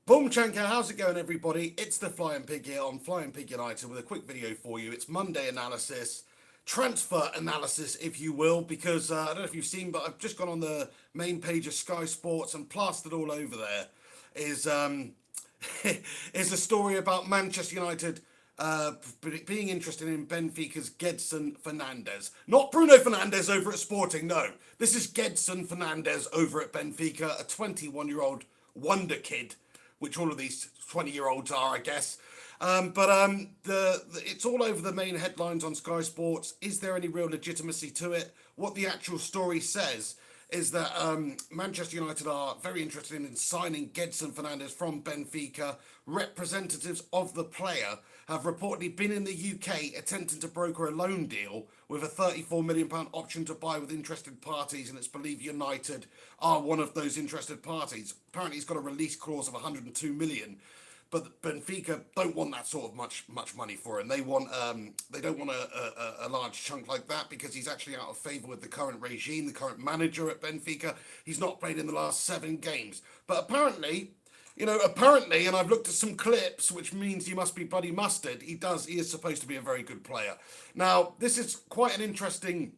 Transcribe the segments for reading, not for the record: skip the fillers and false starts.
Boom Chanka, how's it going everybody? It's the Flying Pig here on Flying Pig United with a quick video for you. It's Monday analysis, transfer analysis if you will, because I don't know if you've seen, but I've just gone on the main page of Sky Sports and plastered all over there is is a story about Manchester United being interested in Benfica's Gedson Fernandes. Not Bruno Fernandes over at Sporting, no. This is Gedson Fernandes over at Benfica, a 21-year-old wonder kid, which all of these 20-year-olds are, I guess. It's all over the main headlines on Sky Sports. Is there any real legitimacy to it? What the actual story says is that Manchester United are very interested in signing Gedson Fernandes from Benfica. Representatives of the player have reportedly been in the UK attempting to broker a loan deal with a £34 million option to buy with interested parties, and it's believed United are one of those interested parties. Apparently he's got a release clause of 102 million, but Benfica don't want that sort of much money for him. They want they don't want a large chunk like that because he's actually out of favour with the current regime, the current manager at Benfica. He's not played in the last 7 games, but apparently, and I've looked at some clips, which means he must be bloody mustard. He is supposed to be a very good player. Now, this is quite an interesting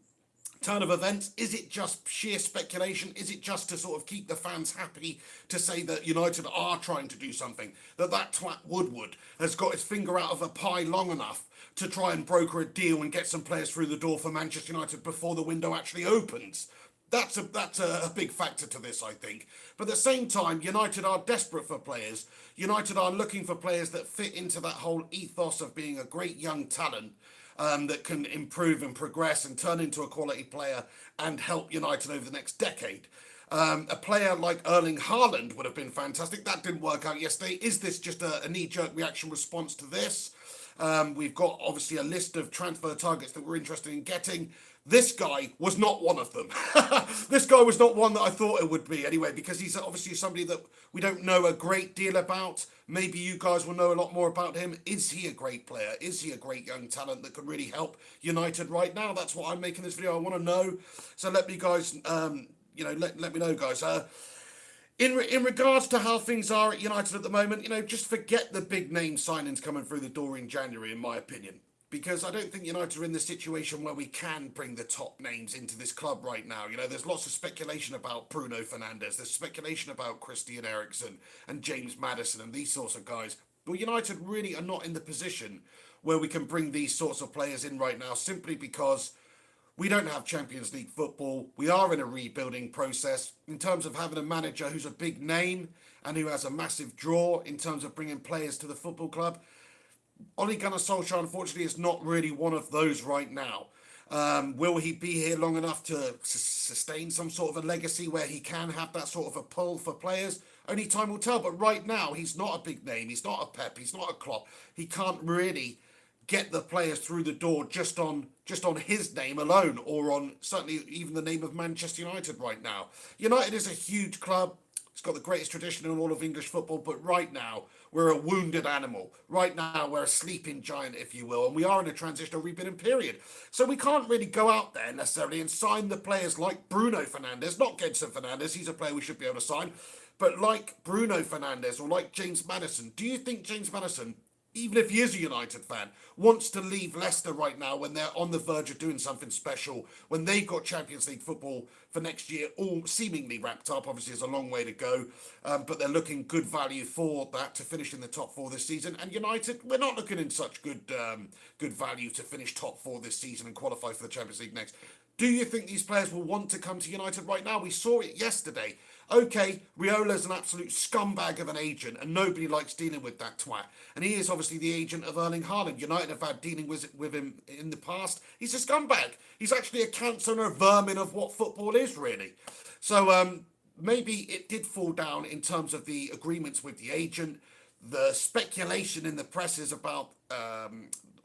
turn of events. Is it just sheer speculation? Is it just to sort of keep the fans happy to say that United are trying to do something? That twat Woodward has got his finger out of a pie long enough to try and broker a deal and get some players through the door for Manchester United before the window actually opens? That's a big factor to this, I think. But at the same time, United are desperate for players. United are looking for players that fit into that whole ethos of being a great young talent that can improve and progress and turn into a quality player and help United over the next decade. A player like Erling Haaland would have been fantastic. That didn't work out yesterday. Is this just a knee-jerk reaction response to this? We've got obviously a list of transfer targets that we're interested in getting. This guy was not one of them. This guy was not one that I thought it would be anyway, because he's obviously somebody that we don't know a great deal about. Maybe you guys will know a lot more about him. Is he a great player? Is he a great young talent that could really help United right now? That's what I'm making this video. I want to know. So let me guys, let me know, guys. In regards to how things are at United at the moment, just forget the big name signings coming through the door in January, in my opinion. Because I don't think United are in the situation where we can bring the top names into this club right now. There's lots of speculation about Bruno Fernandes. There's speculation about Christian Eriksen and James Maddison and these sorts of guys. But United really are not in the position where we can bring these sorts of players in right now, simply because we don't have Champions League football. We are in a rebuilding process in terms of having a manager who's a big name and who has a massive draw in terms of bringing players to the football club. Ole Gunnar Solskjaer, unfortunately, is not really one of those right now. Will he be here long enough to sustain some sort of a legacy where he can have that sort of a pull for players? Only time will tell. But right now, he's not a big name. He's not a Pep. He's not a Klopp. He can't really get the players through the door just on his name alone, or on certainly even the name of Manchester United right now. United is a huge club. It's got the greatest tradition in all of English football, but right now we're a wounded animal. Right now we're a sleeping giant, if you will, and we are in a transitional rebuilding period. So we can't really go out there necessarily and sign the players like Bruno Fernandes, not Gedson Fernandes, he's a player we should be able to sign, but like Bruno Fernandes or like James Maddison. Do you think James Maddison, even if he is a United fan, wants to leave Leicester right now when they're on the verge of doing something special, when they've got Champions League football for next year all seemingly wrapped up? Obviously, there's a long way to go, but they're looking good value for that to finish in the top 4 this season. And United, we're not looking in such good value to finish top 4 this season and qualify for the Champions League next. Do you think these players will want to come to United right now? We saw it yesterday. Okay, Riola's an absolute scumbag of an agent, and nobody likes dealing with that twat. And he is obviously the agent of Erling Haaland. United have had dealing with him in the past. He's a scumbag. He's actually a cancer and a vermin of what football is, really. So maybe it did fall down in terms of the agreements with the agent. The speculation in the press is about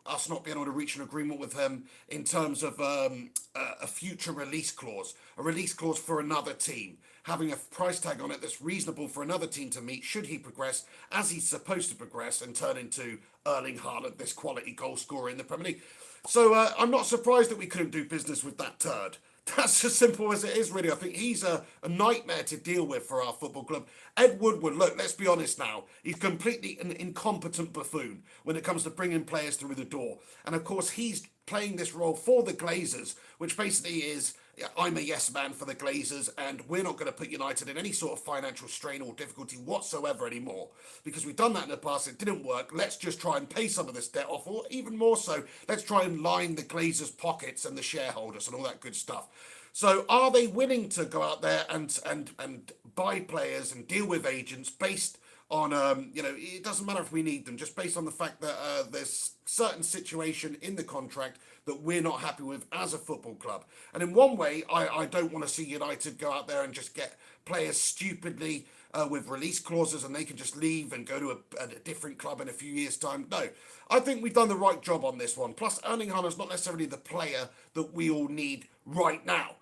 us not being able to reach an agreement with him in terms of a future release clause, a release clause for another team, having a price tag on it that's reasonable for another team to meet should he progress as he's supposed to progress and turn into Erling Haaland, this quality goal scorer in the Premier League. So I'm not surprised that we couldn't do business with that turd. That's as simple as it is, really. I think he's a nightmare to deal with for our football club. Ed Woodward, look, let's be honest now. He's completely an incompetent buffoon when it comes to bringing players through the door. And of course, he's playing this role for the Glazers, which basically is, yeah, I'm a yes man for the Glazers, and we're not going to put United in any sort of financial strain or difficulty whatsoever anymore. Because we've done that in the past, it didn't work. Let's just try and pay some of this debt off, or even more so, let's try and line the Glazers' pockets and the shareholders and all that good stuff. So are they willing to go out there and buy players and deal with agents based on, it doesn't matter if we need them, just based on the fact that there's certain situation in the contract that we're not happy with as a football club. And in one way, I don't want to see United go out there and just get players stupidly with release clauses and they can just leave and go to a different club in a few years' time. No, I think we've done the right job on this one. Plus, Erling Haaland's not necessarily the player that we all need right now.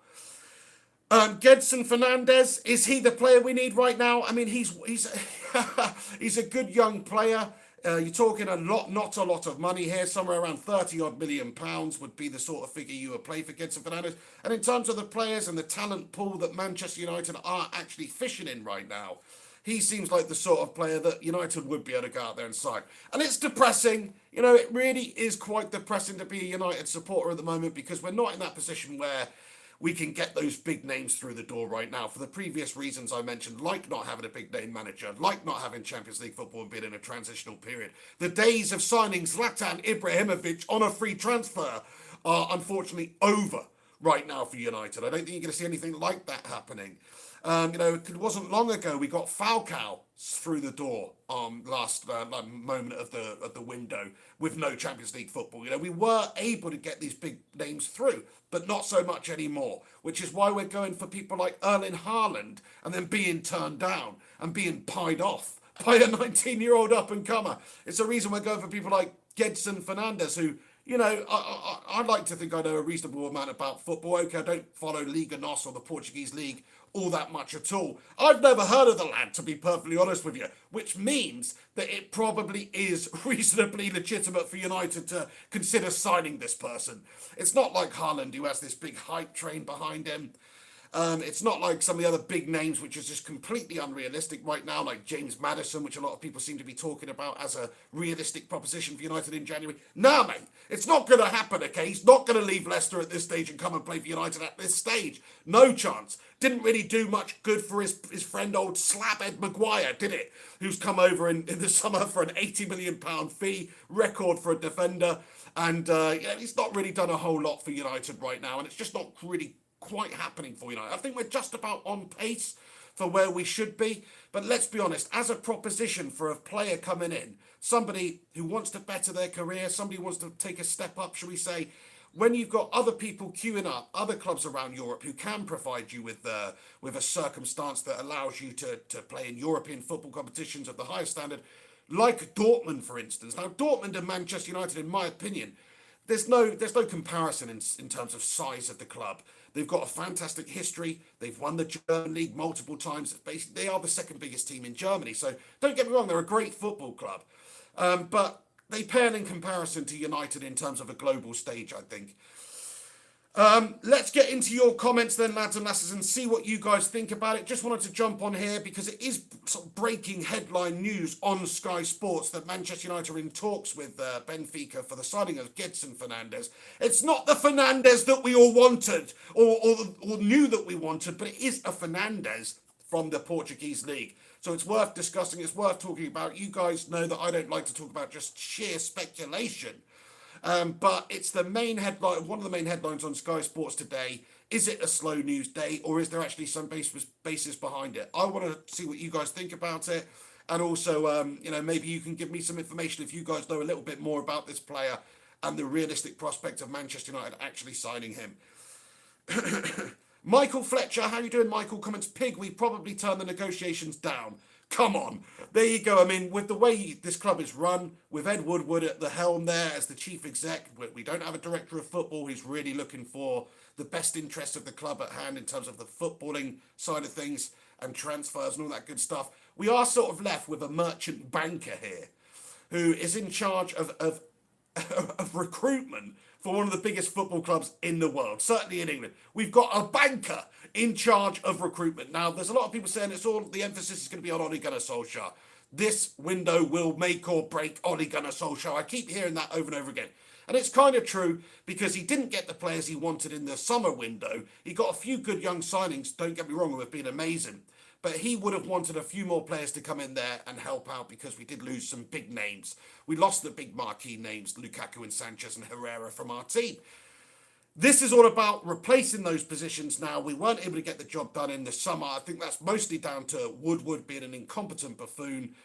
Gedson Fernandes, is he the player we need right now? I mean, he's he's a good young player. You're talking not a lot of money here. Somewhere around 30 odd million pounds would be the sort of figure you would play for Gedson Fernandes. And in terms of the players and the talent pool that Manchester United are actually fishing in right now, he seems like the sort of player that United would be able to go out there and sign. And it's depressing. It really is quite depressing to be a United supporter at the moment, because we're not in that position where we can get those big names through the door right now for the previous reasons I mentioned, like not having a big name manager, like not having Champions League football and being in a transitional period. The days of signing Zlatan Ibrahimovic on a free transfer are unfortunately over right now for United. I don't think you're going to see anything like that happening. It wasn't long ago we got Falcao through the door last moment of the window with no Champions League football. We were able to get these big names through, but not so much anymore, which is why we're going for people like Erling Haaland and then being turned down and being pied off by a 19-year-old up-and-comer. It's the reason we're going for people like Gedson Fernandes, who, I'd like to think I know a reasonable amount about football. Okay, I don't follow Liga NOS or the Portuguese league all that much at all. I've never heard of the lad, to be perfectly honest with you, which means that it probably is reasonably legitimate for United to consider signing this person. It's not like Haaland, who has this big hype train behind him. It's not like some of the other big names, which is just completely unrealistic right now, like James Maddison, which a lot of people seem to be talking about as a realistic proposition for United in January. Nah, mate, it's not going to happen, okay? He's not going to leave Leicester at this stage and come and play for United at this stage. No chance. Didn't really do much good for his friend old Slab Ed Maguire, did it? Who's come over in the summer for an £80 million fee, record for a defender. And he's not really done a whole lot for United right now, and it's just not really quite happening for United. I think we're just about on pace for where we should be, but let's be honest, as a proposition for a player coming in, somebody who wants to better their career, somebody who wants to take a step up, shall we say, when you've got other people queuing up, other clubs around Europe who can provide you with a circumstance that allows you to play in European football competitions of the highest standard, like Dortmund, for instance. Now, Dortmund and Manchester United, in my opinion, there's no comparison in terms of size of the club. They've got a fantastic history. They've won the German league multiple times. Basically, they are the second biggest team in Germany. So don't get me wrong, they're a great football club. But they pale in comparison to United in terms of a global stage, I think. Let's get into your comments then, lads and lasses, and see what you guys think about it. Just wanted to jump on here because it is sort of breaking headline news on Sky Sports that Manchester United are in talks with Benfica for the signing of Gedson Fernandes. It's not the Fernandes that we all wanted or knew that we wanted, but it is a Fernandes from the Portuguese league. So it's worth discussing, it's worth talking about. You guys know that I don't like to talk about just sheer speculation. But it's the main headline, one of the main headlines on Sky Sports today. Is it a slow news day, or is there actually some basis behind it? I want to see what you guys think about it, and also, maybe you can give me some information if you guys know a little bit more about this player and the realistic prospect of Manchester United actually signing him. Michael Fletcher, how you doing, Michael? Comments, Pig, we probably turn the negotiations down. Come on. There you go. I mean, with the way this club is run, with Ed Woodward at the helm there as the chief exec, we don't have a director of football who's really looking for the best interests of the club at hand in terms of the footballing side of things and transfers and all that good stuff. We are sort of left with a merchant banker here who is in charge of recruitment for one of the biggest football clubs in the world, certainly in England. We've got a banker in charge of recruitment. Now, there's a lot of people saying the emphasis is going to be on Ole Gunnar Solskjaer. This window will make or break Ole Gunnar Solskjaer. I keep hearing that over and over again. And it's kind of true because he didn't get the players he wanted in the summer window. He got a few good young signings, don't get me wrong, who have been amazing. But he would have wanted a few more players to come in there and help out because we did lose some big names. We lost the big marquee names, Lukaku and Sanchez and Herrera, from our team. This is all about replacing those positions now. We weren't able to get the job done in the summer. I think that's mostly down to Woodward being an incompetent buffoon.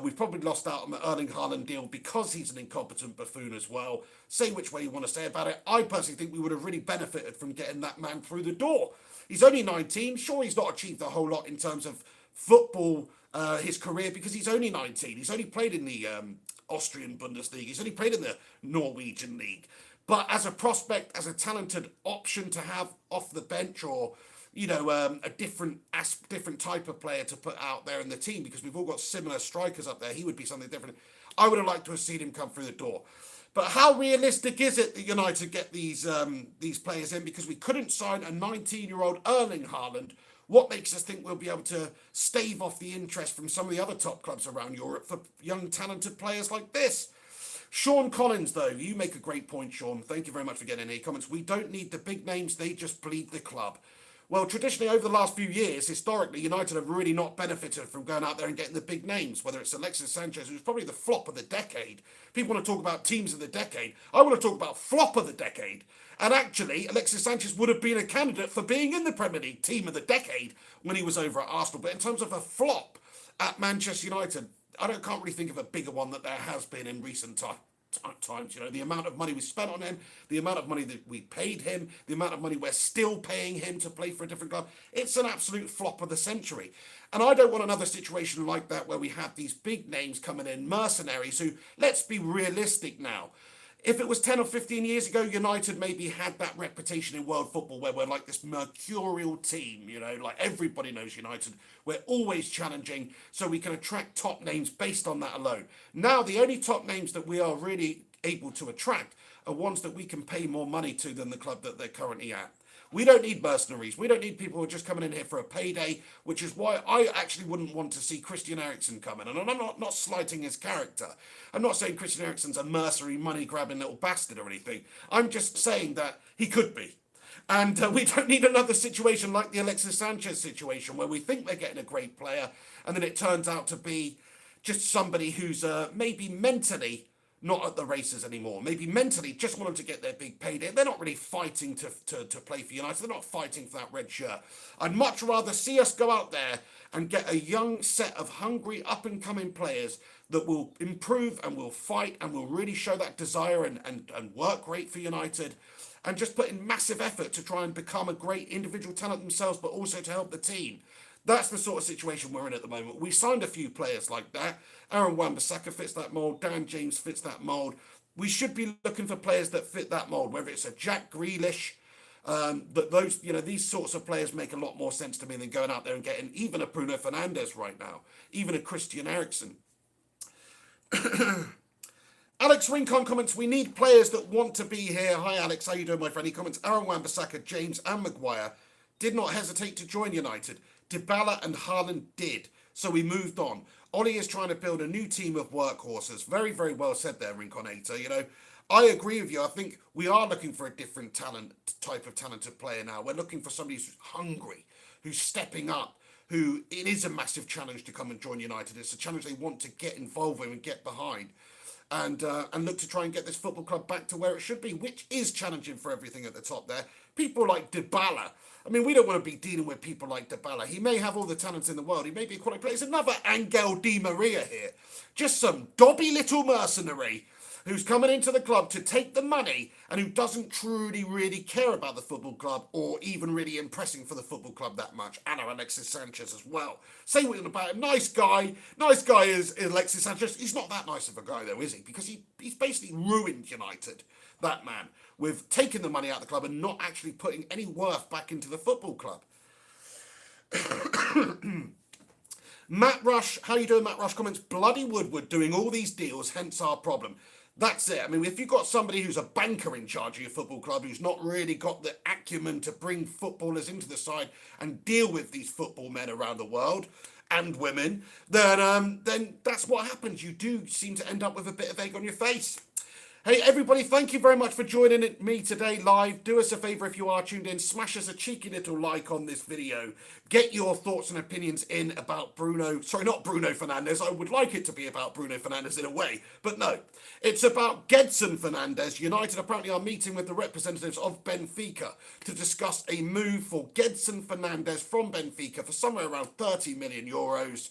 We've probably lost out on the Erling Haaland deal because he's an incompetent buffoon as well. Say which way you want to say about it. I personally think we would have really benefited from getting that man through the door. He's only 19. Sure, he's not achieved a whole lot in terms of football, his career, because he's only 19. He's only played in the Austrian Bundesliga. He's only played in the Norwegian league. But as a prospect, as a talented option to have off the bench, or a different type of player to put out there in the team, because we've all got similar strikers up there, he would be something different. I would have liked to have seen him come through the door. But how realistic is it that United get these players in? Because we couldn't sign a 19-year-old Erling Haaland. What makes us think we'll be able to stave off the interest from some of the other top clubs around Europe for young, talented players like this? Sean Collins, though, you make a great point, Sean. Thank you very much for getting in here. Comments, we don't need the big names, they just bleed the club. Well, traditionally, over the last few years, historically, United have really not benefited from going out there and getting the big names, whether it's Alexis Sanchez, who's probably the flop of the decade. People want to talk about teams of the decade. I want to talk about flop of the decade. And actually, Alexis Sanchez would have been a candidate for being in the Premier League team of the decade when he was over at Arsenal. But in terms of a flop at Manchester United, can't really think of a bigger one that there has been in recent times. The amount of money we spent on him, the amount of money that we paid him, the amount of money we're still paying him to play for a different club. It's an absolute flop of the century. And I don't want another situation like that where we have these big names coming in, mercenaries who, let's be realistic now. If it was 10 or 15 years ago, United maybe had that reputation in world football where we're like this mercurial team, like everybody knows United. We're always challenging, so we can attract top names based on that alone. Now, the only top names that we are really able to attract are ones that we can pay more money to than the club that they're currently at. We don't need mercenaries. We don't need people who are just coming in here for a payday, which is why I actually wouldn't want to see Christian Eriksen come in. And I'm not slighting his character. I'm not saying Christian Eriksen's a mercenary, money-grabbing little bastard or anything. I'm just saying that he could be. And we don't need another situation like the Alexis Sanchez situation where we think they're getting a great player and then it turns out to be just somebody who's maybe mentally not at the races anymore. Maybe mentally just want them to get their big payday. They're not really fighting to play for United. They're not fighting for that red shirt. I'd much rather see us go out there and get a young set of hungry up-and-coming players that will improve and will fight and will really show that desire and work great for United and just put in massive effort to try and become a great individual talent themselves, but also to help the team. That's the sort of situation we're in at the moment. We signed a few players like that. Aaron Wan-Bissaka fits that mould. Dan James fits that mould. We should be looking for players that fit that mould, whether it's a Jack Grealish. These sorts of players make a lot more sense to me than going out there and getting even a Bruno Fernandes right now, even a Christian Eriksen. Alex Rincon comments, we need players that want to be here. Hi, Alex. How you doing, my friend? He comments, Aaron Wan-Bissaka, James and Maguire did not hesitate to join United. Dybala and Haaland did, so we moved on. Ollie is trying to build a new team of workhorses. Very, very well said there, Rinconator. I agree with you. I think we are looking for a different type of talented player now. We're looking for somebody who's hungry, who's stepping up, who it is a massive challenge to come and join United. It's a challenge they want to get involved with and get behind. And look to try and get this football club back to where it should be, which is challenging for everything at the top there. People like Dybala. I mean, we don't want to be dealing with people like Dybala. He may have all the talents in the world. He may be a quality player. It's another Angel Di Maria here. Just some dobby little mercenary who's coming into the club to take the money and who doesn't truly, really care about the football club or even really impressing for the football club that much. And Alexis Sanchez as well. Say what about him. Nice guy. Nice guy is Alexis Sanchez. He's not that nice of a guy, though, is he? Because he's basically ruined United, that man, with taking the money out of the club and not actually putting any worth back into the football club. Matt Rush, how you doing, Matt Rush? Comments, bloody Woodward doing all these deals, hence our problem. That's it. I mean, if you've got somebody who's a banker in charge of your football club, who's not really got the acumen to bring footballers into the side and deal with these football men around the world and women, then that's what happens. You do seem to end up with a bit of egg on your face. Hey everybody, thank you very much for joining me today live. Do us a favour if you are tuned in, smash us a cheeky little like on this video. Get your thoughts and opinions in about not Bruno Fernandes. I would like it to be about Bruno Fernandes in a way, but no. It's about Gedson Fernandes. United apparently are meeting with the representatives of Benfica to discuss a move for Gedson Fernandes from Benfica for somewhere around 30 million euros.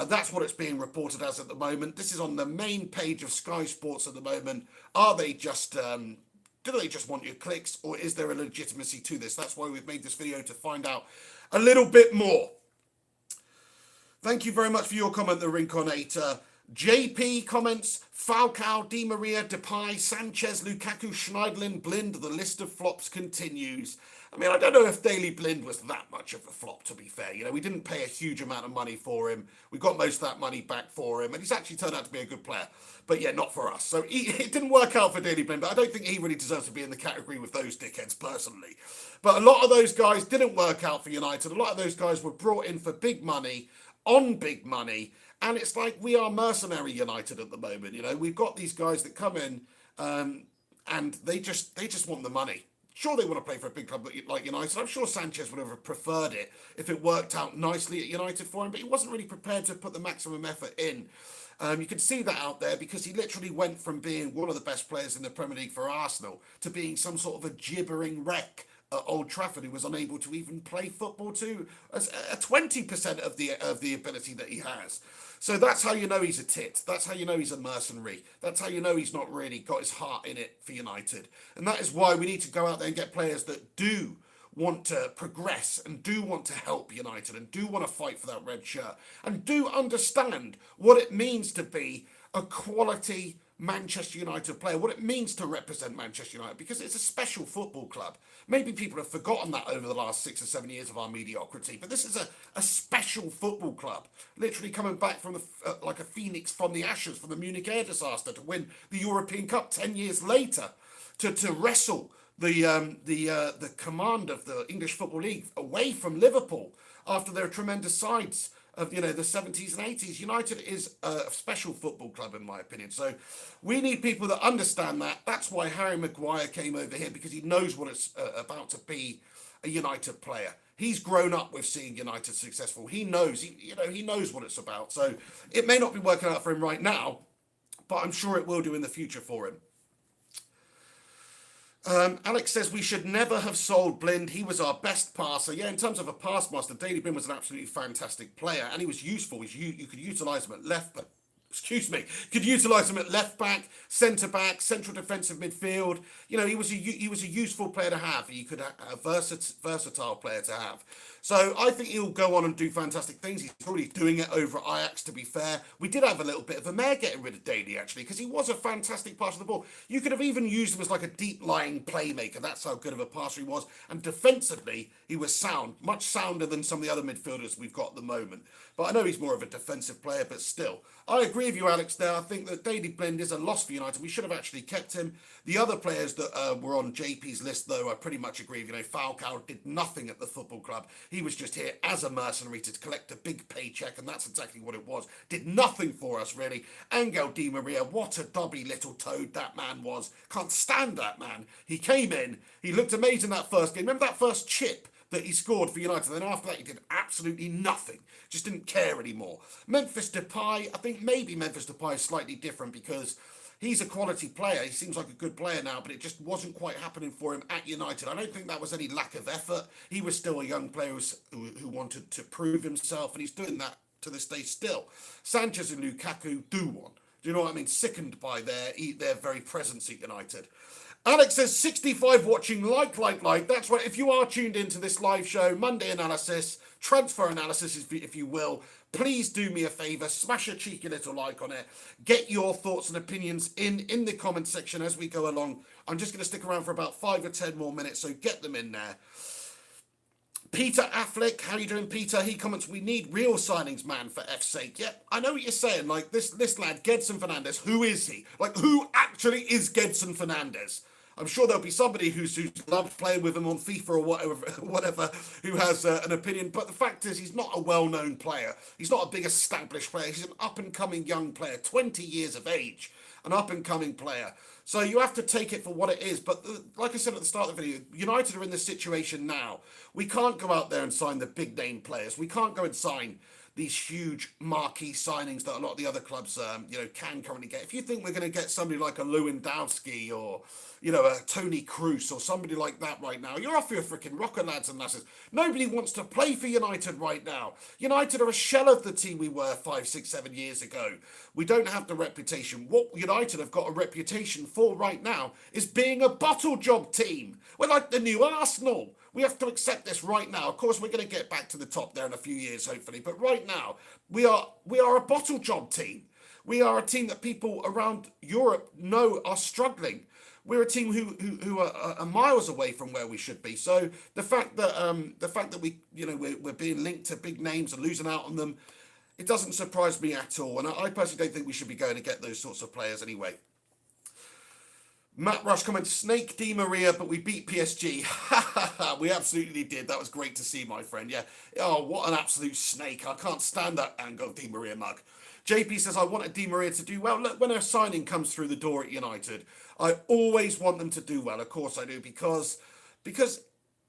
That's what it's being reported as at the moment. This is on the main page of Sky Sports at the moment. Are they just, do they just want your clicks, or is there a legitimacy to this? That's why we've made this video, to find out a little bit more. Thank you very much for your comment, The Rinconator. JP comments, Falcao, Di Maria, Depay, Sanchez, Lukaku, Schneiderlin, Blind. The list of flops continues. I mean, I don't know if Daley Blind was that much of a flop, to be fair. You know, we didn't pay a huge amount of money for him. We got most of that money back for him, and he's actually turned out to be a good player. But yeah, not for us. So it didn't work out for Daley Blind, but I don't think he really deserves to be in the category with those dickheads, personally. But a lot of those guys didn't work out for United. A lot of those guys were brought in for big money, on big money, and it's like we are mercenary United at the moment. You know, we've got these guys that come in, and they just want the money. Sure, they want to play for a big club like United. I'm sure Sanchez would have preferred it if it worked out nicely at United for him, but he wasn't really prepared to put the maximum effort in. You can see that out there, because he literally went from being one of the best players in the Premier League for Arsenal to being some sort of a gibbering wreck at Old Trafford, who was unable to even play football to a 20% of the ability that he has. So that's how you know he's a tit. That's how you know he's a mercenary. That's how you know he's not really got his heart in it for United. And that is why we need to go out there and get players that do want to progress and do want to help United and do want to fight for that red shirt and do understand what it means to be a quality Manchester United player, what it means to represent Manchester United, because it's a special football club. Maybe people have forgotten that over the last 6 or 7 years of our mediocrity, but this is a special football club, literally coming back from like a phoenix from the ashes from the Munich air disaster to win the European Cup 10 years later, to wrestle the command of the English Football League away from Liverpool after their tremendous sides of the 70s and 80s. United is a special football club, in my opinion. So we need people that understand that. That's why Harry Maguire came over here, because he knows what it's about to be a United player. He's grown up with seeing United successful. He knows, he knows what it's about. So it may not be working out for him right now, but I'm sure it will do in the future for him. Alex says we should never have sold Blind. He was our best passer. Yeah, in terms of a pass master, Daley Blind was an absolutely fantastic player, and he was useful. You could utilise him at left back. Could utilise him at left back, centre back, central defensive midfield. You know, he was a useful player to have. He could a versatile player to have. So I think he'll go on and do fantastic things. He's already doing it over at Ajax, to be fair. We did have a little bit of a mare getting rid of Daley, actually, because he was a fantastic passer of the ball. You could have even used him as like a deep-lying playmaker. That's how good of a passer he was. And defensively, he was sound, much sounder than some of the other midfielders we've got at the moment. But I know he's more of a defensive player, but still. I agree with you, Alex, there. I think that Daley Blind is a loss for United. We should have actually kept him. The other players that were on JP's list, though, I pretty much agree with. Falcao did nothing at the football club. He was just here as a mercenary to collect a big paycheck, and that's exactly what it was. Did nothing for us, really. Angel Di Maria, what a dobby little toad that man was. Can't stand that man. He came in, he looked amazing that first game. Remember that first chip that he scored for United? Then after that, he did absolutely nothing. Just didn't care anymore. Memphis Depay, I think maybe Memphis Depay is slightly different, because he's a quality player. He seems like a good player now, but it just wasn't quite happening for him at United. I don't think that was any lack of effort. He was still a young player who wanted to prove himself, and he's doing that to this day still. Sanchez and Lukaku do one. Do you know what I mean? Sickened by their very presence at United. Alex says 65 watching, like. That's right. If you are tuned into this live show, Monday analysis, transfer analysis, if you will, please do me a favour, smash a cheeky little like on it. Get your thoughts and opinions in the comment section as we go along. I'm just going to stick around for about 5 or 10 more minutes, so get them in there. Peter Affleck, how you doing, Peter? He comments, we need real signings, man, for F's sake. Yeah, I know what you're saying. Like, this lad, Gedson Fernandes, who is he? Like, who actually is Gedson Fernandes? I'm sure there'll be somebody who's loved playing with him on FIFA or whatever who has an opinion. But the fact is, he's not a well-known player. He's not a big established player. He's an up-and-coming young player, 20 years of age, an up-and-coming player. So you have to take it for what it is. But like I said at the start of the video, United are in this situation now. We can't go out there and sign the big-name players. We can't go and sign these huge marquee signings that a lot of the other clubs, can currently get. If you think we're going to get somebody like a Lewandowski or, a Tony Kroos or somebody like that right now, you're off your freaking rocker, lads and lasses. Nobody wants to play for United right now. United are a shell of the team we were 5, 6, 7 years ago. We don't have the reputation. What United have got a reputation for right now is being a bottle job team. We're like the new Arsenal. We have to accept this right now. Of course, we're going to get back to the top there in a few years, hopefully. But right now, we are a bottle job team. We are a team that people around Europe know are struggling. We're a team who are miles away from where we should be. So the fact that we're being linked to big names and losing out on them, it doesn't surprise me at all. And I personally don't think we should be going to get those sorts of players anyway. Matt Rush comments, Snake Di Maria, but we beat PSG. We absolutely did. That was great to see, my friend. Yeah. Oh, what an absolute snake. I can't stand that Angel Di Maria mug. JP says, I wanted Di Maria to do well. Look, when a signing comes through the door at United, I always want them to do well. Of course I do, because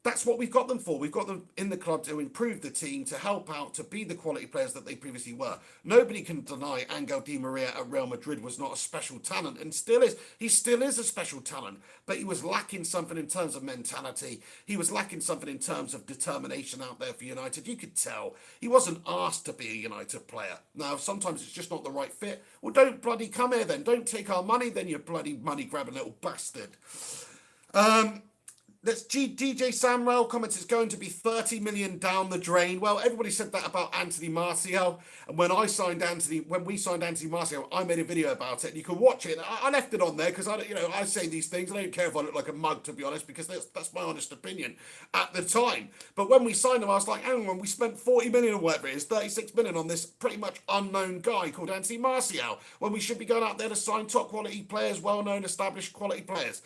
that's what we've got them for. We've got them in the club to improve the team, to help out, to be the quality players that they previously were. Nobody can deny Angel Di Maria at Real Madrid was not a special talent, and still is. He still is a special talent, but he was lacking something in terms of mentality. He was lacking something in terms of determination out there for United. You could tell he wasn't asked to be a United player. Now, sometimes it's just not the right fit. Well, don't bloody come here then. Don't take our money then, you bloody money-grabbing little bastard. Let's DJ Samrell comments, it's going to be 30 million down the drain. Well, everybody said that about Anthony Martial. And when we signed Anthony Martial, I made a video about it. And you can watch it. I left it on there because I say these things. I don't care if I look like a mug, to be honest, because that's my honest opinion at the time. But when we signed him, I was like, hang on, we spent 40 million or whatever it is, 36 million on this pretty much unknown guy called Anthony Martial, when we should be going out there to sign top quality players, well-known, established quality players.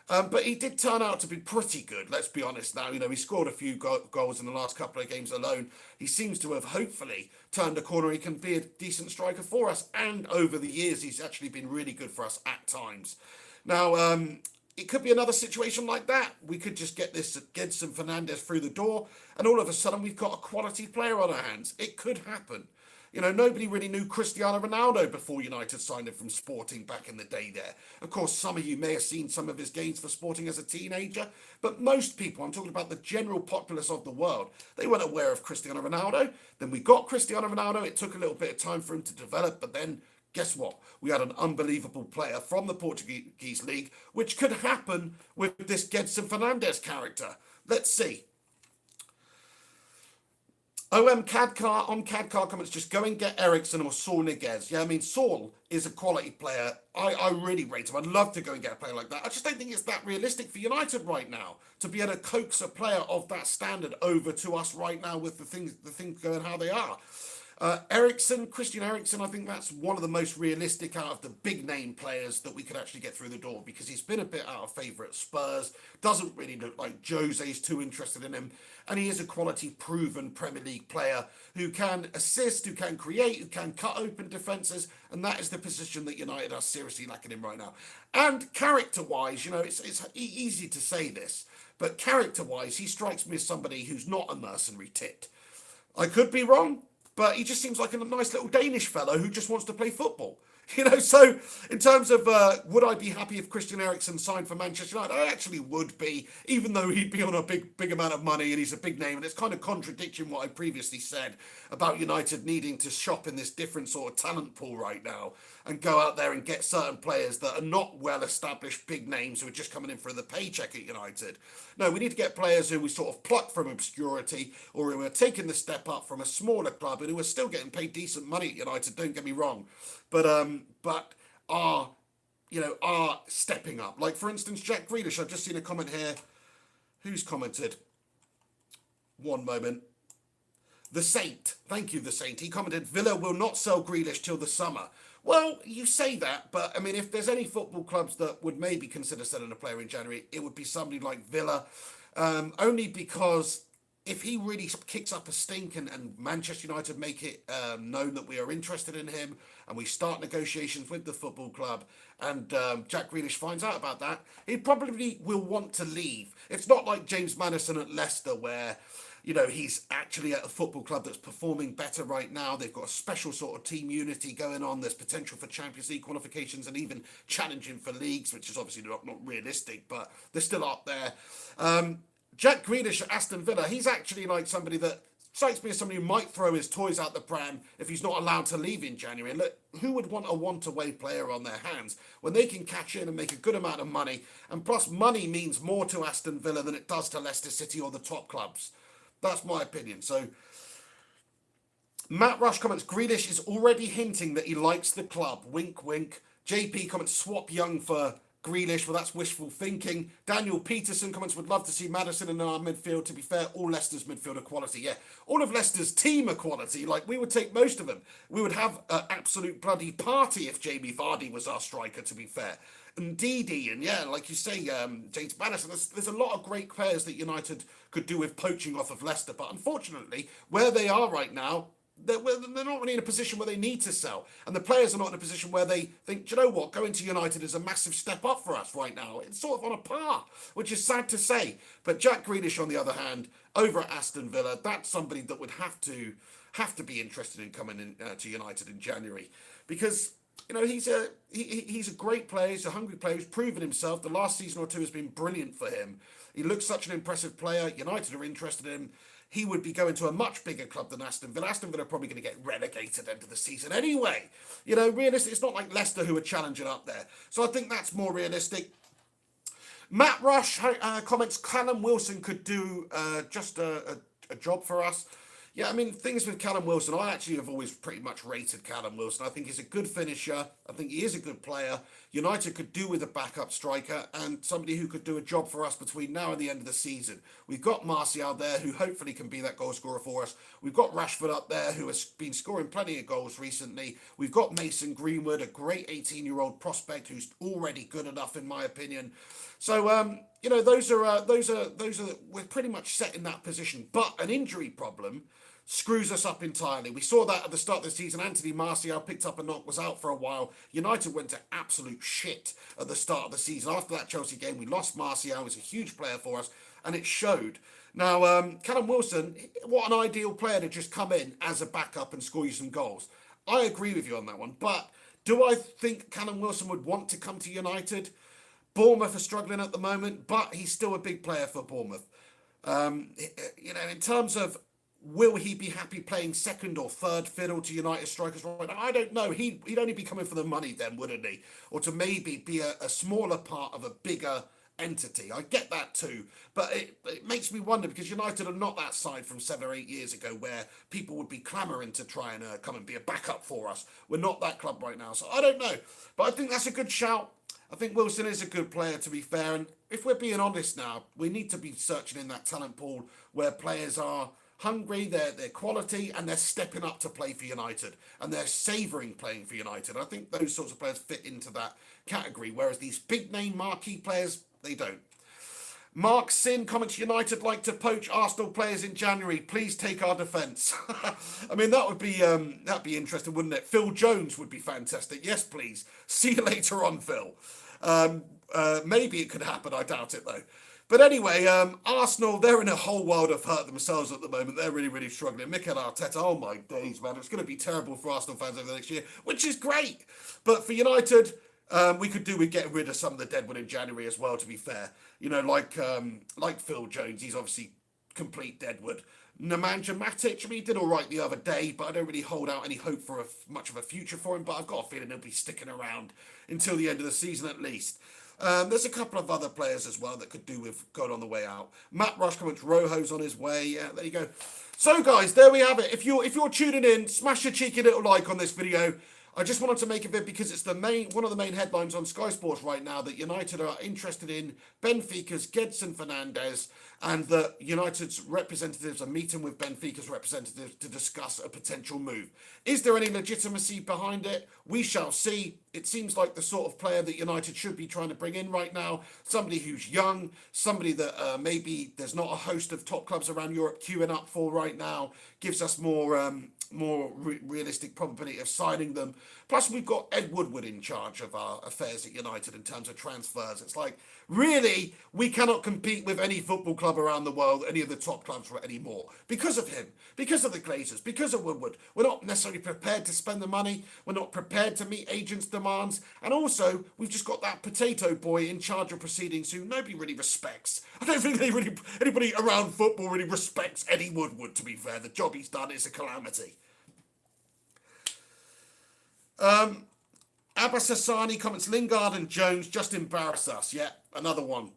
But he did turn out to be pretty good, let's be honest now. He scored a few goals in the last couple of games alone. He seems to have hopefully turned a corner. He can be a decent striker for us. And over the years, he's actually been really good for us at times. Now, it could be another situation like that. We could just get this Gedson Fernandes through the door, and all of a sudden we've got a quality player on our hands. It could happen. Nobody really knew Cristiano Ronaldo before United signed him from Sporting back in the day there. Of course, some of you may have seen some of his games for Sporting as a teenager, but most people, I'm talking about the general populace of the world, they weren't aware of Cristiano Ronaldo. Then we got Cristiano Ronaldo. It took a little bit of time for him to develop, but then guess what? We had an unbelievable player from the Portuguese league, which could happen with this Gedson Fernandes character. Let's see. Cadcar on Cadcar comments, just go and get Eriksen or Saul Niguez. Yeah, I mean, Saul is a quality player. I really rate him. I'd love to go and get a player like that. I just don't think it's that realistic for United right now to be able to coax a player of that standard over to us right now with the things going how they are. Christian Eriksen, I think that's one of the most realistic out of the big name players that we could actually get through the door, because he's been a bit out of favour at Spurs, doesn't really look like Jose's too interested in him, and he is a quality proven Premier League player who can assist, who can create, who can cut open defences, and that is the position that United are seriously lacking in right now. And character-wise, it's easy to say this, but character-wise, he strikes me as somebody who's not a mercenary tit. I could be wrong, but he just seems like a nice little Danish fellow who just wants to play football. So in terms of would I be happy if Christian Eriksen signed for Manchester United? I actually would be, even though he'd be on a big amount of money and he's a big name. And it's kind of contradicting what I previously said about United needing to shop in this different sort of talent pool right now and go out there and get certain players that are not well-established big names who are just coming in for the paycheck at United. No, we need to get players who we sort of pluck from obscurity, or who are taking the step up from a smaller club and who are still getting paid decent money at United, don't get me wrong. But are stepping up. Like, for instance, Jack Grealish. I've just seen a comment here. Who's commented? one moment. The Saint, thank you, The Saint. He commented, Villa will not sell Grealish till the summer. Well, you say that, but I mean, if there's any football clubs that would maybe consider selling a player in January, it would be somebody like Villa, only because if he really kicks up a stink and Manchester United make it known that we are interested in him and we start negotiations with the football club and Jack Grealish finds out about that, he probably will want to leave. It's not like James Maddison at Leicester where, you know, he's actually at a football club that's performing better right now. They've got a special sort of team unity going on. There's potential for Champions League qualifications and even challenging for leagues, which is obviously not realistic, but they're still up there. Jack Grealish at Aston Villa, he's actually like somebody that strikes me as somebody who might throw his toys out the pram if he's not allowed to leave in January. And look, who would want a want-away player on their hands when they can catch in and make a good amount of money? And plus, money means more to Aston Villa than it does to Leicester City or the top clubs. That's my opinion. So, Matt Rush comments, Grealish is already hinting that he likes the club. Wink, wink. JP comments, swap Young for Grealish. Well, that's wishful thinking. Daniel Peterson comments, would love to see Maddison in our midfield. To be fair, all Leicester's midfield are quality. Yeah, all of Leicester's team are quality. Like, we would take most of them. We would have an absolute bloody party if Jamie Vardy was our striker, to be fair. And Didi, and yeah, like you say, James Maddison, there's a lot of great players that United could do with poaching off of Leicester. But unfortunately, where they are right now, they're not really in a position where they need to sell. And the players are not in a position where they think, do you know what, going to United is a massive step up for us right now. It's sort of on a par, which is sad to say. But Jack Grealish, on the other hand, over at Aston Villa, that's somebody that would have to be interested in coming in to United in January. Because, you know, he's a great player, he's a hungry player, he's proven himself. The last season or two has been brilliant for him. He looks such an impressive player. United are interested in him. He would be going to a much bigger club than Aston Villa. Aston Villa are probably going to get relegated end of the season anyway. You know, realistic. It's not like Leicester who are challenging up there. So I think that's more realistic. Matt Rush comments, Callum Wilson could do just a job for us. Yeah, I mean, things with Callum Wilson, I actually have always pretty much rated Callum Wilson. I think he's a good finisher. I think he is a good player. United could do with a backup striker and somebody who could do a job for us between now and the end of the season. We've got Martial there, who hopefully can be that goal scorer for us. We've got Rashford up there, who has been scoring plenty of goals recently. We've got Mason Greenwood, a great 18-year-old prospect who's already good enough, in my opinion. So, you know, those are we're pretty much set in that position. But an injury problem screws us up entirely. We saw that at the start of the season. Anthony Martial picked up a knock, was out for a while. United went to absolute shit at the start of the season. After that Chelsea game, we lost Martial. He was a huge player for us, and it showed. Now, Callum Wilson, what an ideal player to just come in as a backup and score you some goals. I agree with you on that one, but do I think Callum Wilson would want to come to United? Bournemouth are struggling at the moment, but he's still a big player for Bournemouth. You know, in terms of will he be happy playing second or third fiddle to United strikers right now? I don't know. He'd only be coming for the money then, wouldn't he? Or to maybe be a smaller part of a bigger entity. I get that too. But it makes me wonder, because United are not that side from 7 or 8 years ago where people would be clamouring to try and come and be a backup for us. We're not that club right now. So I don't know. But I think that's a good shout. I think Wilson is a good player, to be fair. And if we're being honest now, we need to be searching in that talent pool where players are hungry, they're quality, and they're stepping up to play for United, and they're savouring playing for United. I think those sorts of players fit into that category, whereas these big-name marquee players, they don't. Mark Sin comments, United like to poach Arsenal players in January. Please take our defence. I mean, that'd be interesting, wouldn't it? Phil Jones would be fantastic. Yes, please. See you later on, Phil. Maybe it could happen. I doubt it, though. But anyway, Arsenal, they're in a whole world of hurt themselves at the moment. They're really, really struggling. Mikel Arteta, oh my days, man. It's going to be terrible for Arsenal fans over the next year, which is great. But for United, we could do with getting rid of some of the deadwood in January as well, to be fair. You know, like Phil Jones, he's obviously complete deadwood. Nemanja Matic, I mean, he did all right the other day, but I don't really hold out any hope for much of a future for him. But I've got a feeling he'll be sticking around until the end of the season at least. There's a couple of other players as well that could do with going on the way out. Matt Rush comments, Rojo's on his way. Yeah, there you go. So, guys, there we have it. If you're tuning in, smash a cheeky little like on this video. I just wanted to make a bit because it's one of the main headlines on Sky Sports right now that United are interested in Benfica's Gedson Fernandes, and that United's representatives are meeting with Benfica's representatives to discuss a potential move. Is there any legitimacy behind it? We shall see. It seems like the sort of player that United should be trying to bring in right now. Somebody who's young, somebody that maybe there's not a host of top clubs around Europe queuing up for right now, gives us more realistic probability of signing them. Plus, we've got Ed Woodward in charge of our affairs at United in terms of transfers. It's like, really, we cannot compete with any football club around the world, any of the top clubs anymore, because of him, because of the Glazers, because of Woodward. We're not necessarily prepared to spend the money. We're not prepared to meet agents' demands. And also, we've just got that potato boy in charge of proceedings who nobody really respects. I don't think anybody around football really respects Eddie Woodward, to be fair. The job he's done is a calamity. Abbas Hassani comments, Lingard and Jones just embarrass us. Yeah, another one.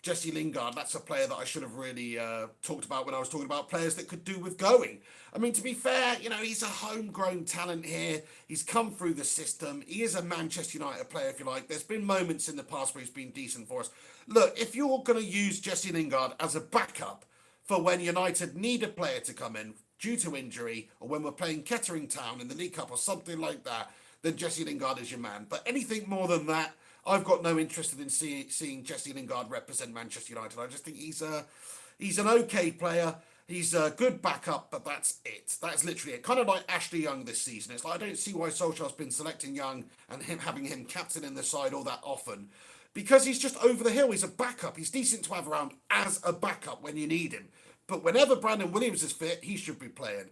Jesse Lingard, that's a player that I should have really talked about when I was talking about players that could do with going. I mean, to be fair, he's a homegrown talent here. He's come through the system. He is a Manchester United player, if you like. There's been moments in the past where he's been decent for us. Look, if you're going to use Jesse Lingard as a backup for when United need a player to come in due to injury, or when we're playing Kettering Town in the League Cup or something like that, then Jesse Lingard is your man. But anything more than that, I've got no interest in seeing Jesse Lingard represent Manchester United. I just think he's an okay player. He's a good backup, but that's it. That's literally it. Kind of like Ashley Young this season. It's like, I don't see why Solskjaer's been selecting Young and having him captain in the side all that often. Because he's just over the hill. He's a backup. He's decent to have around as a backup when you need him. But whenever Brandon Williams is fit, he should be playing.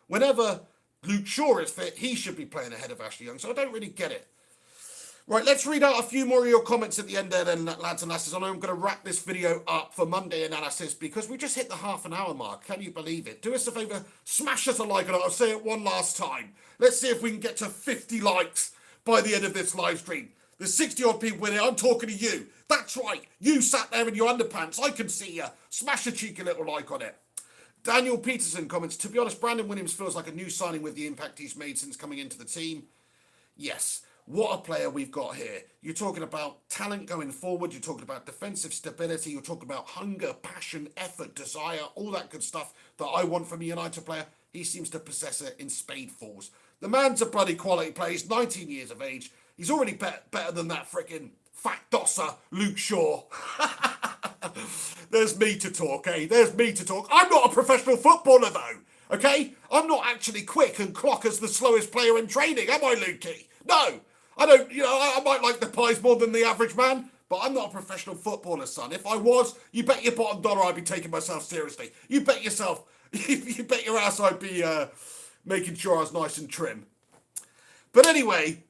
Whenever Luke Shaw is fit, he should be playing ahead of Ashley Young. So I don't really get it. Right, let's read out a few more of your comments at the end there then, lads and lasses. I know I'm going to wrap this video up for Monday analysis because we just hit the half-an-hour mark. Can you believe it? Do us a favour, smash us a like on it. I'll say it one last time. Let's see if we can get to 50 likes by the end of this live stream. There's 60-odd people in here. I'm talking to you. That's right. You sat there in your underpants. I can see you. Smash a cheeky little like on it. Daniel Peterson comments, to be honest, Brandon Williams feels like a new signing with the impact he's made since coming into the team. Yes. What a player we've got here. You're talking about talent going forward. You're talking about defensive stability. You're talking about hunger, passion, effort, desire, all that good stuff that I want from a United player. He seems to possess it in spadefuls. The man's a bloody quality player. He's 19 years of age. He's already better than that freaking fat dosser, Luke Shaw. There's me to talk, eh? There's me to talk. I'm not a professional footballer, though, okay? I'm not actually quick and clock as the slowest player in training, am I, Lukey? No. I don't, I might like the pies more than the average man, but I'm not a professional footballer, son. If I was, you bet your bottom dollar I'd be taking myself seriously. You bet yourself, you bet your ass I'd be making sure I was nice and trim. But anyway,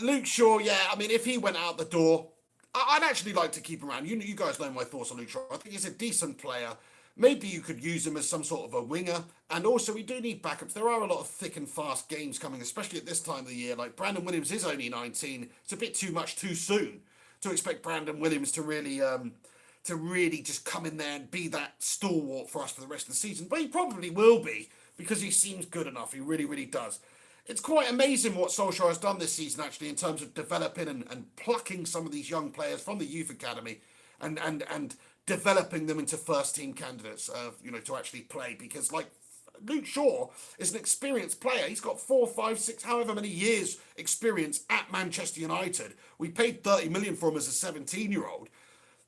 Luke Shaw, yeah, I mean, if he went out the door, I'd actually like to keep him around. You guys know my thoughts on Luke Shaw. I think he's a decent player. Maybe you could use him as some sort of a winger. And also, we do need backups. There are a lot of thick and fast games coming, especially at this time of the year. Like, Brandon Williams is only 19. It's a bit too much too soon to expect Brandon Williams to really just come in there and be that stalwart for us for the rest of the season. But he probably will be, because he seems good enough. He really, really does. It's quite amazing what Solskjaer has done this season, actually, in terms of developing and plucking some of these young players from the youth academy and developing them into first-team candidates, to actually play. Because, like, Luke Shaw is an experienced player. He's got 4, 5, 6, however many years experience at Manchester United. We paid 30 million for him as a 17-year-old.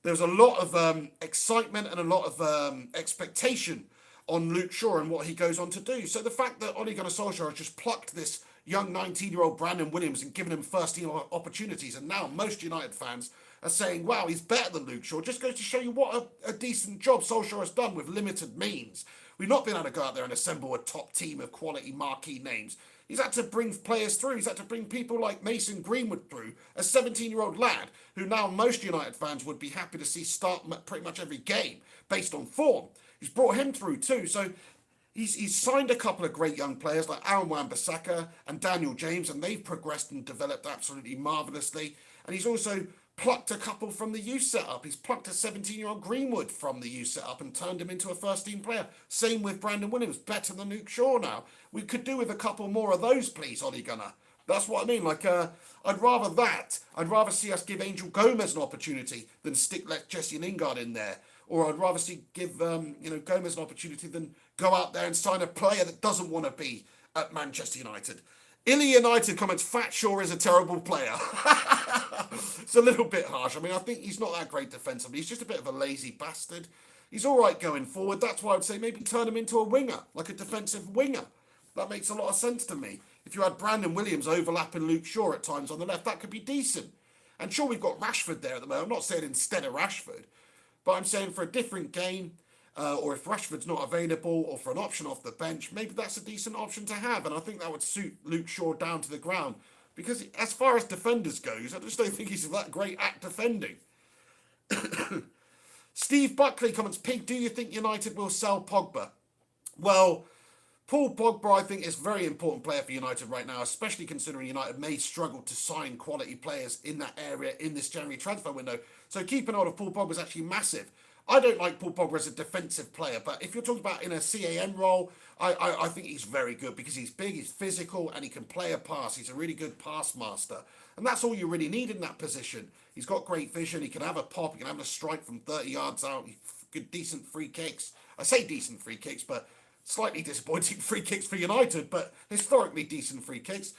There's a lot of excitement and a lot of expectation on Luke Shaw and what he goes on to do. So the fact that Ole Gunnar Solskjaer has just plucked this young 19-year-old Brandon Williams and given him first-team opportunities, and now most United fans are saying, wow, he's better than Luke Shaw, just goes to show you what a decent job Solskjaer has done with limited means. We've not been able to go out there and assemble a top team of quality marquee names. He's had to bring players through. He's had to bring people like Mason Greenwood through, a 17-year-old lad who now most United fans would be happy to see start pretty much every game based on form. He's brought him through too. So he's signed a couple of great young players like Aaron Wan-Bissaka and Daniel James, and they've progressed and developed absolutely marvellously. And he's also plucked a couple from the youth setup. He's plucked a 17-year-old Greenwood from the youth setup and turned him into a first-team player. Same with Brandon Williams, better than Luke Shaw now. We could do with a couple more of those, please, Ollie Gunner. That's what I mean. I'd rather that. I'd rather see us give Angel Gomez an opportunity than let Jesse Lingard in there. Or I'd rather give Gomez an opportunity than go out there and sign a player that doesn't want to be at Manchester United. Illy United comments, Fat Shaw is a terrible player. It's a little bit harsh. I mean, I think he's not that great defensively. He's just a bit of a lazy bastard. He's all right going forward. That's why I would say maybe turn him into a winger, like a defensive winger. That makes a lot of sense to me. If you had Brandon Williams overlapping Luke Shaw at times on the left, that could be decent. And sure, we've got Rashford there at the moment. I'm not saying instead of Rashford, but I'm saying for a different game, or if Rashford's not available, or for an option off the bench, maybe that's a decent option to have. And I think that would suit Luke Shaw down to the ground. Because as far as defenders goes, I just don't think he's that great at defending. Steve Buckley comments, Pig, do you think United will sell Pogba? Well, Paul Pogba, I think, is a very important player for United right now, especially considering United may struggle to sign quality players in that area in this January transfer window. So keeping hold of Paul Pogba is actually massive. I don't like Paul Pogba as a defensive player, but if you're talking about in a CAM role, I think he's very good because he's big, he's physical, and he can play a pass. He's a really good pass master. And that's all you really need in that position. He's got great vision. He can have a pop. He can have a strike from 30 yards out. Good, decent free kicks. I say decent free kicks, but slightly disappointing free kicks for United, but historically decent free kicks.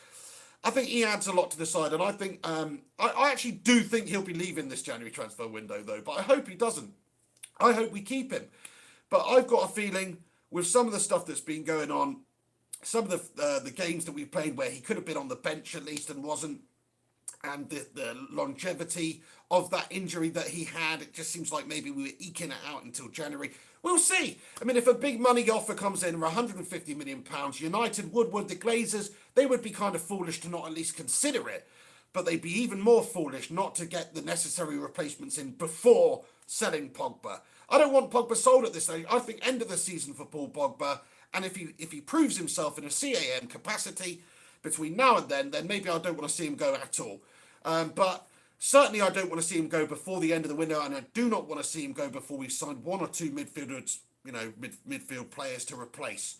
I think he adds a lot to the side, and I think I actually do think he'll be leaving this January transfer window, though, but I hope he doesn't. I hope we keep him. But I've got a feeling with some of the stuff that's been going on, some of the games that we played where he could have been on the bench at least and wasn't, and the longevity of that injury that he had, it just seems like maybe we were eking it out until January. We'll see. I mean, if a big money offer comes in for £150 million, United, Woodward, the Glazers, they would be kind of foolish to not at least consider it. But they'd be even more foolish not to get the necessary replacements in before selling Pogba. I don't want Pogba sold at this stage. I think end of the season for Paul Pogba. And if he proves himself in a CAM capacity between now and then maybe I don't want to see him go at all. But certainly I don't want to see him go before the end of the window, and I do not want to see him go before we've signed one or two midfielders, midfield players to replace.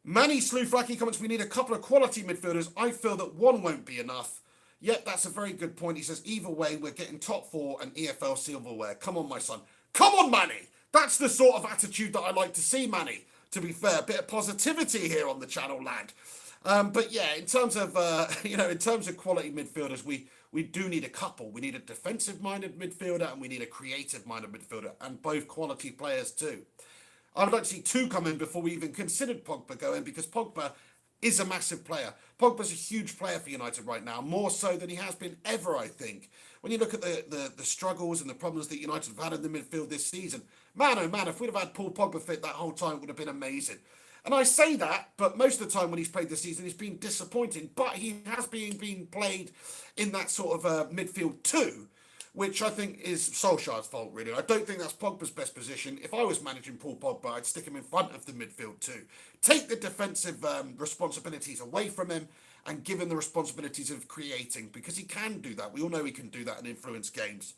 Manny Slouflaki comments, we need a couple of quality midfielders. I feel that one won't be enough. Yep, that's a very good point. He says, either way, we're getting top four and EFL silverware. Come on, my son. Come on, Manny. That's the sort of attitude that I like to see, Manny. To be fair, a bit of positivity here on the channel, lad. But yeah, in terms of quality midfielders, we do need a couple. We need a defensive-minded midfielder and we need a creative-minded midfielder, and both quality players too. I would like to see two come in before we even considered Pogba going, because Pogba is a massive player. Pogba's a huge player for United right now, more so than he has been ever, I think. When you look at the struggles and the problems that United have had in the midfield this season, man, oh man, if we'd have had Paul Pogba fit that whole time, it would have been amazing. And I say that, but most of the time when he's played this season, he's been disappointing. But he has been played in that sort of midfield too, which I think is Solskjaer's fault, really. I don't think that's Pogba's best position. If I was managing Paul Pogba, I'd stick him in front of the midfield too. Take the defensive responsibilities away from him and give him the responsibilities of creating, because he can do that. We all know he can do that and influence games.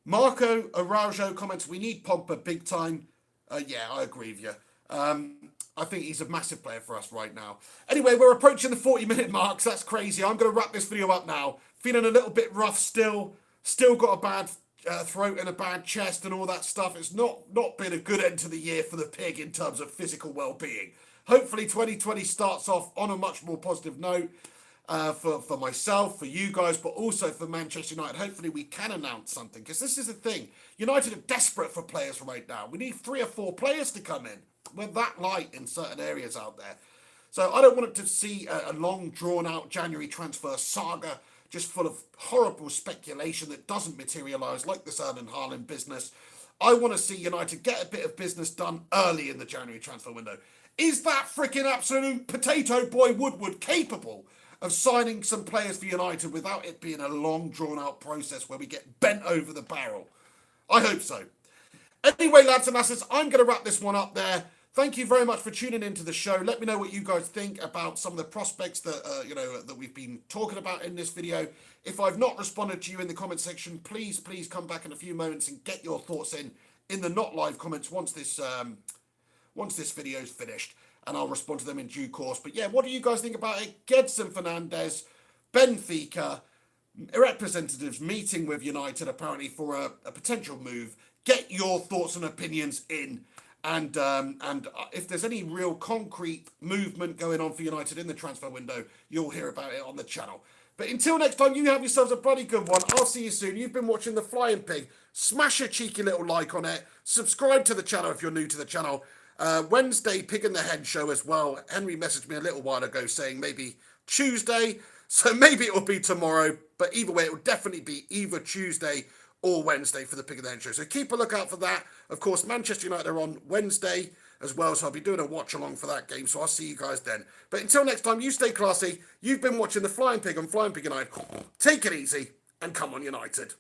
Marco Araujo comments, we need Pogba big time. Yeah, I agree with you. I think he's a massive player for us right now. Anyway, we're approaching the 40-minute mark, so that's crazy. I'm going to wrap this video up now. Feeling a little bit rough still. Still got a bad throat and a bad chest and all that stuff. It's not been a good end to the year for the pig in terms of physical well-being. Hopefully 2020 starts off on a much more positive note for myself, for you guys, but also for Manchester United. Hopefully we can announce something, because this is the thing. United are desperate for players right now. We need 3 or 4 players to come in. We're that light in certain areas out there. So I don't want it to see a long, drawn-out January transfer saga just full of horrible speculation that doesn't materialise, like this Erling Haaland business. I want to see United get a bit of business done early in the January transfer window. Is that freaking absolute potato boy Woodward capable of signing some players for United without it being a long, drawn-out process where we get bent over the barrel? I hope so. Anyway, lads and lasses, I'm going to wrap this one up there. Thank you very much for tuning into the show. Let me know what you guys think about some of the prospects that that we've been talking about in this video. If I've not responded to you in the comment section, please come back in a few moments and get your thoughts in the not live comments once this video is finished, and I'll respond to them in due course. But yeah, what do you guys think about it? Gedson Fernandes, Benfica representatives meeting with United apparently for a potential move. Get your thoughts and opinions in. And if there's any real concrete movement going on for United in the transfer window, you'll hear about it on the channel. But until next time, you have yourselves a bloody good one. I'll see you soon. You've been watching The Flying Pig. Smash a cheeky little like on it. Subscribe to the channel if you're new to the channel. Wednesday, Pig in the Head show as well. Henry messaged me a little while ago saying maybe Tuesday. So maybe it will be tomorrow. But either way, it will definitely be either Tuesday or Wednesday for the Pig in the Head show. So keep a lookout for that. Of course, Manchester United are on Wednesday as well, so I'll be doing a watch along for that game, so I'll see you guys then. But until next time, you stay classy. You've been watching The Flying Pig on Flying Pig United. Take it easy and come on United.